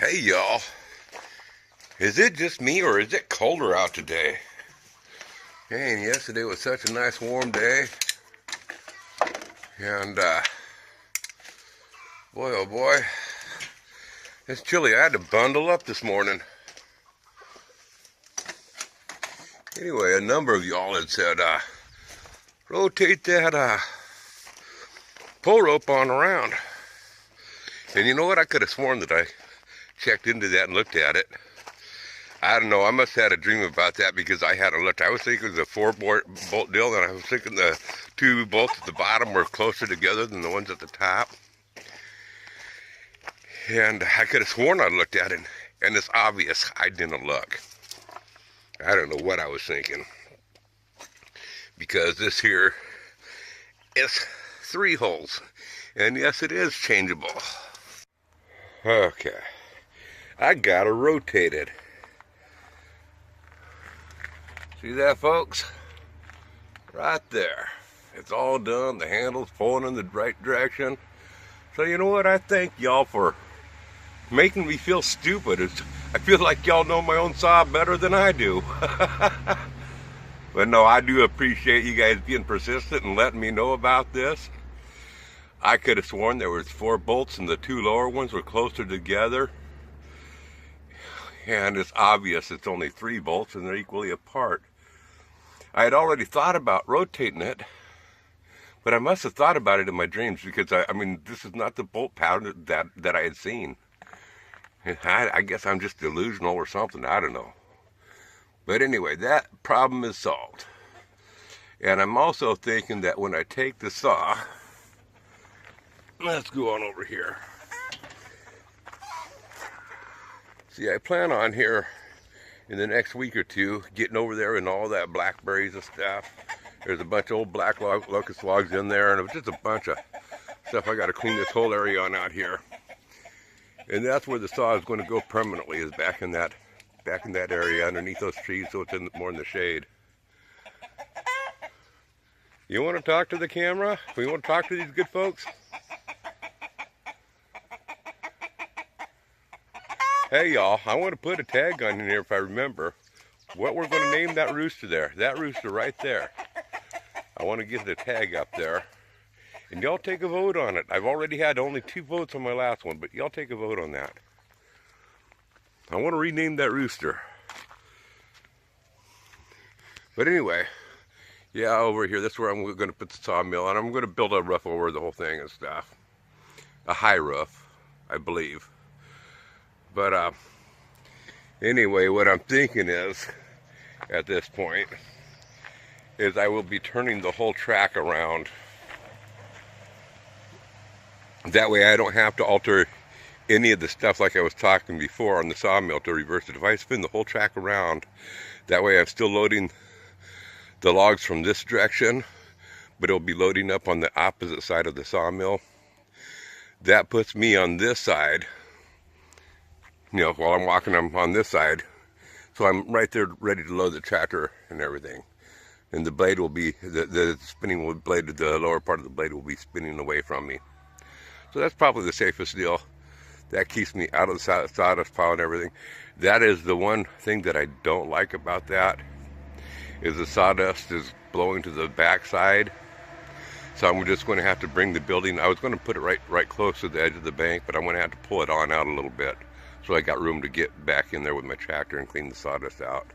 Hey y'all, is it just me or is it colder out today? Dang, yesterday was such a nice warm day, and boy oh boy, it's chilly. I had to bundle up this morning. Anyway, a number of y'all had said, rotate that pull rope on around. And you know what, I could have sworn that I checked into that and looked at it. I don't know, I must have had a dream about that because I hadn't looked. I was thinking it was a 4-bolt deal, and I was thinking the 2 bolts at the bottom were closer together than the ones at the top. And I could have sworn I looked at it, and it's obvious I didn't look. I don't know what I was thinking. Because this here is 3 holes. And yes, it is changeable. Okay. I gotta rotate it. See that, folks? Right there. It's all done. The handle's pulling in the right direction. So you know what? I thank y'all for making me feel stupid. I feel like y'all know my own saw better than I do. But no, I do appreciate you guys being persistent and letting me know about this. I could have sworn there was 4 bolts and the 2 lower ones were closer together. And it's obvious it's only 3 bolts and they're equally apart. I had already thought about rotating it, but I must have thought about it in my dreams because I mean, this is not the bolt pattern that I had seen. I guess I'm just delusional or something, I don't know. But anyway, that problem is solved. And I'm also thinking that when I take the saw, let's go on over here. See, I plan on here in the next week or 2 getting over there and all that blackberries and stuff. There's a bunch of old black locust logs in there, and it was just a bunch of stuff I got to clean this whole area on out here. And that's where the saw is going to go permanently, is back in that area underneath those trees, so it's more in the shade. You want to talk to the camera? We want to talk to these good folks? Hey y'all, I want to put a tag on here if I remember what we're going to name that rooster there. That rooster right there. I want to get the tag up there. And y'all take a vote on it. I've already had only 2 votes on my last one, but y'all take a vote on that. I want to rename that rooster. But anyway, yeah, over here, that's where I'm going to put the sawmill, and I'm going to build a roof over the whole thing and stuff. A high roof, I believe. But anyway, what I'm thinking is, at this point, is I will be turning the whole track around. That way I don't have to alter any of the stuff like I was talking before on the sawmill to reverse it. If I spin the whole track around, that way I'm still loading the logs from this direction, but it'll be loading up on the opposite side of the sawmill. That puts me on this side. You know, while I'm walking, I'm on this side. So I'm right there ready to load the tractor and everything. And the blade will be, the spinning blade, the lower part of the blade will be spinning away from me. So that's probably the safest deal. That keeps me out of the sawdust pile and everything. That is the one thing that I don't like about that, is the sawdust is blowing to the back side. So I'm just going to have to bring the building. I was going to put it right close to the edge of the bank, but I'm going to have to pull it on out a little bit. So I got room to get back in there with my tractor and clean the sawdust out.